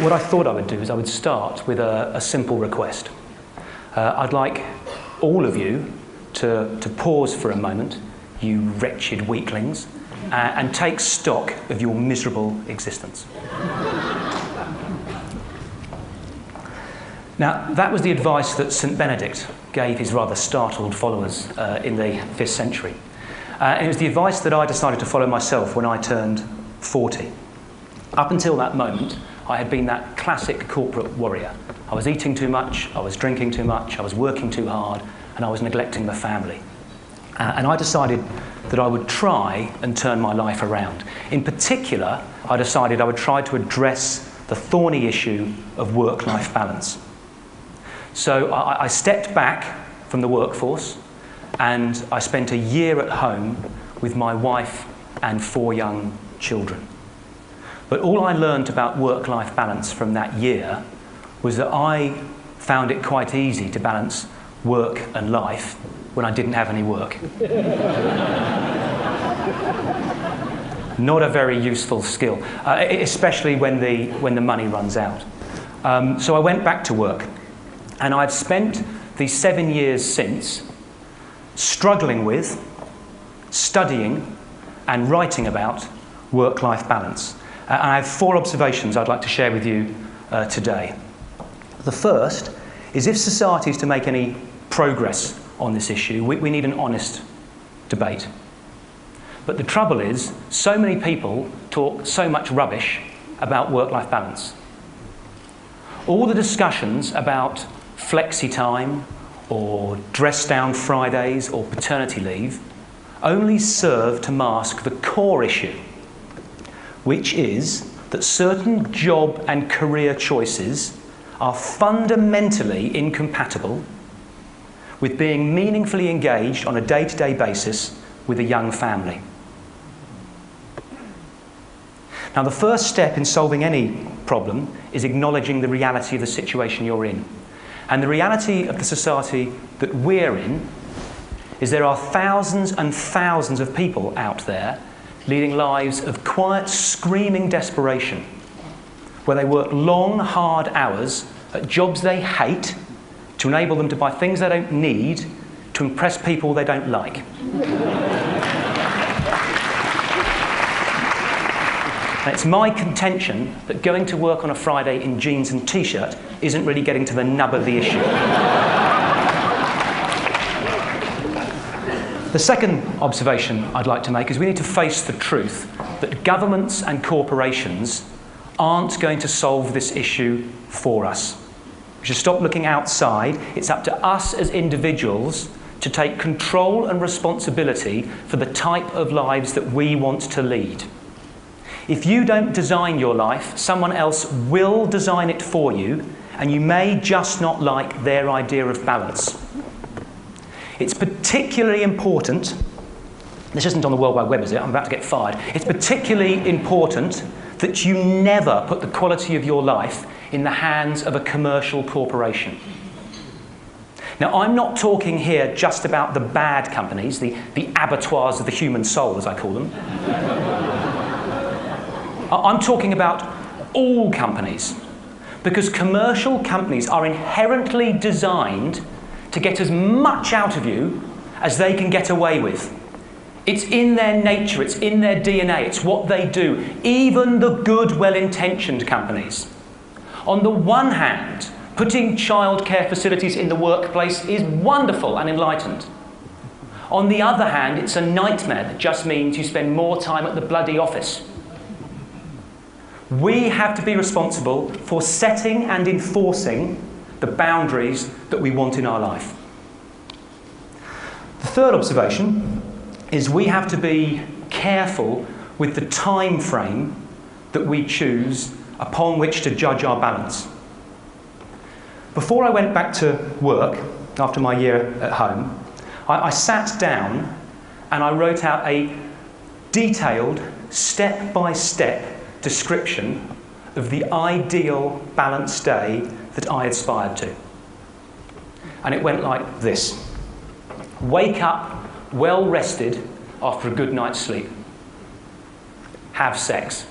what I thought I would do is I would start with a simple request. I'd like all of you to pause for a moment, you wretched weaklings, and take stock of your miserable existence. Now, that was the advice that St. Benedict gave his rather startled followers in the 5th century. And it was the advice that I decided to follow myself when I turned 40. Up until that moment, I had been that classic corporate warrior. I was eating too much, I was drinking too much, I was working too hard, and I was neglecting the family. And I decided that I would try and turn my life around. In particular, I decided I would try to address the thorny issue of work-life balance. So I stepped back from the workforce and I spent a year at home with my wife and 4 young children. But all I learned about work-life balance from that year was that I found it quite easy to balance work and life when I didn't have any work. Not a very useful skill, especially when the money runs out. So I went back to work, and I've spent the 7 years since struggling with, studying, and writing about work-life balance. And I have 4 observations I'd like to share with you today. The first is, if society is to make any progress on this issue, we need an honest debate. But the trouble is, so many people talk so much rubbish about work-life balance. All the discussions about flexi time, or dress-down Fridays, or paternity leave, only serve to mask the core issue, which is that certain job and career choices are fundamentally incompatible with being meaningfully engaged on a day-to-day basis with a young family. Now, the first step in solving any problem is acknowledging the reality of the situation you're in. And the reality of the society that we're in is there are thousands and thousands of people out there leading lives of quiet, screaming desperation, where they work long, hard hours at jobs they hate to enable them to buy things they don't need to impress people they don't like. And it's my contention that going to work on a Friday in jeans and t-shirt isn't really getting to the nub of the issue. The second observation I'd like to make is we need to face the truth that governments and corporations aren't going to solve this issue for us. We should stop looking outside. It's up to us as individuals to take control and responsibility for the type of lives that we want to lead. If you don't design your life, someone else will design it for you, and you may just not like their idea of balance. It's particularly important, this isn't on the World Wide Web, is it? I'm about to get fired. It's particularly important that you never put the quality of your life in the hands of a commercial corporation. Now, I'm not talking here just about the bad companies, the abattoirs of the human soul, as I call them. I'm talking about all companies, because commercial companies are inherently designed to get as much out of you as they can get away with. It's in their nature, it's in their DNA, it's what they do, even the good, well-intentioned companies. On the one hand, putting childcare facilities in the workplace is wonderful and enlightened. On the other hand, it's a nightmare that just means you spend more time at the bloody office. We have to be responsible for setting and enforcing the boundaries that we want in our life. The third observation is we have to be careful with the time frame that we choose upon which to judge our balance. Before I went back to work, after my year at home, I sat down and I wrote out a detailed, step-by-step description of the ideal balanced day that I aspired to. And it went like this. Wake up well rested after a good night's sleep. Have sex.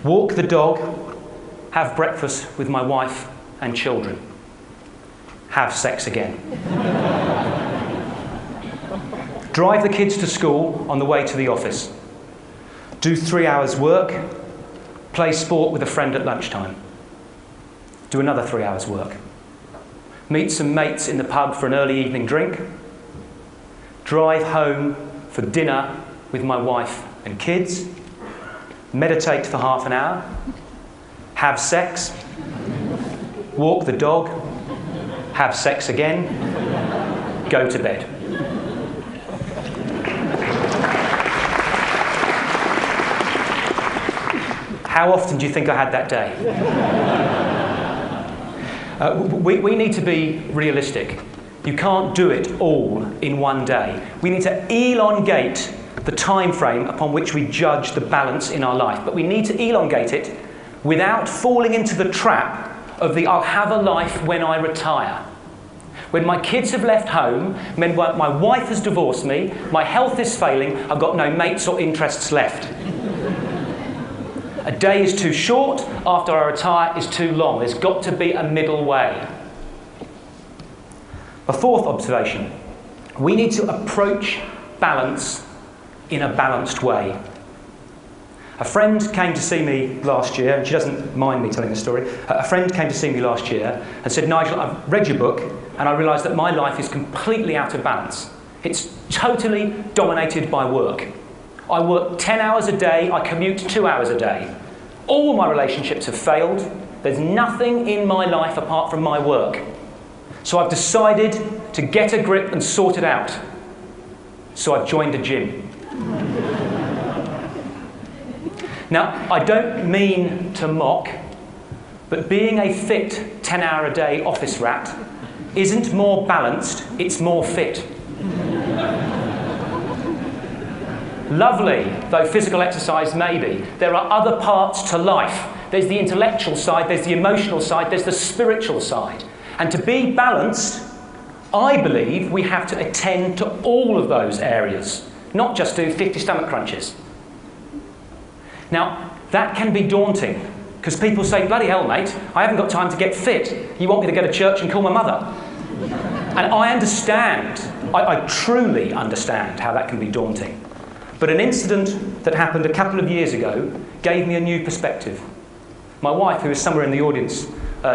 Walk the dog have breakfast with my wife and children, have sex again. Drive the kids to school on the way to the office. Do 3 hours work, play sport with a friend at lunchtime. Do another 3 hours work. Meet some mates in the pub for an early evening drink. Drive home for dinner with my wife and kids. Meditate for half an hour. Have sex. Walk the dog. Have sex again. Go to bed. How often do you think I had that day? We need to be realistic. You can't do it all in one day. We need to elongate the time frame upon which we judge the balance in our life. But we need to elongate it without falling into the trap of the I'll have a life when I retire. When my kids have left home, when my wife has divorced me, my health is failing, I've got no mates or interests left. A day is too short, after I retire is too long. There's got to be a middle way. A fourth observation, we need to approach balance in a balanced way. A friend came to see me last year, and she doesn't mind me telling this story. A friend came to see me last year and said, Nigel, I've read your book and I realised that my life is completely out of balance. It's totally dominated by work. I work 10 hours a day, I commute 2 hours a day. All my relationships have failed. There's nothing in my life apart from my work. So I've decided to get a grip and sort it out. So I've joined a gym. Now, I don't mean to mock, but being a fit 10-hour-a-day office rat isn't more balanced, it's more fit. Lovely, though physical exercise may be, there are other parts to life. There's the intellectual side, there's the emotional side, there's the spiritual side. And to be balanced, I believe we have to attend to all of those areas, not just do 50 stomach crunches. Now, that can be daunting, because people say, bloody hell, mate, I haven't got time to get fit. You want me to go to church and call my mother? And I understand, I truly understand how that can be daunting. But an incident that happened a couple of years ago gave me a new perspective. My wife, who is somewhere in the audience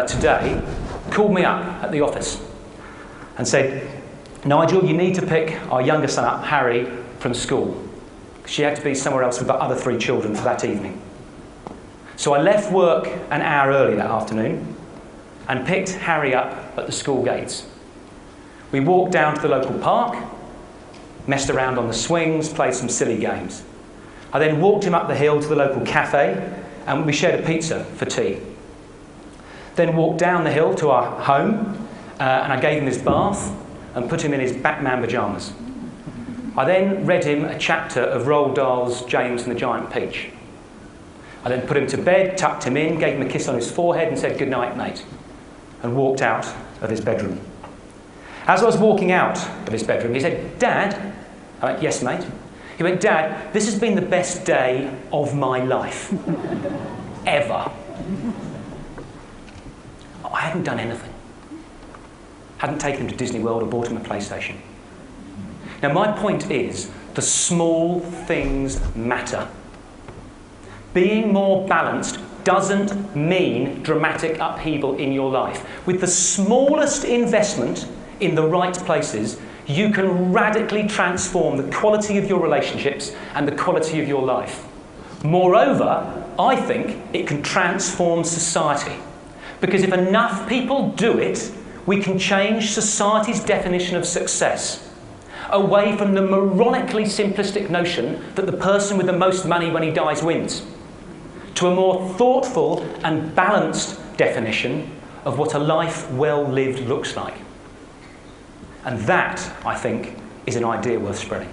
today, called me up at the office and said, Nigel, you need to pick our younger son up, Harry, from school. She had to be somewhere else with the other 3 children for that evening. So I left work an hour early that afternoon and picked Harry up at the school gates. We walked down to the local park, messed around on the swings, played some silly games. I then walked him up the hill to the local cafe and we shared a pizza for tea. Then walked down the hill to our home and I gave him his bath and put him in his Batman pyjamas. I then read him a chapter of Roald Dahl's James and the Giant Peach. I then put him to bed, tucked him in, gave him a kiss on his forehead and said, good night, mate, and walked out of his bedroom. As I was walking out of his bedroom, he said, Dad? I went, yes, mate. He went, Dad, this has been the best day of my life. Ever. I hadn't done anything. Hadn't taken him to Disney World or bought him a PlayStation. Now, my point is, the small things matter. Being more balanced doesn't mean dramatic upheaval in your life. With the smallest investment in the right places, you can radically transform the quality of your relationships and the quality of your life. Moreover, I think it can transform society. Because if enough people do it, we can change society's definition of success, away from the moronically simplistic notion that the person with the most money when he dies wins, to a more thoughtful and balanced definition of what a life well lived looks like. And that, I think, is an idea worth spreading.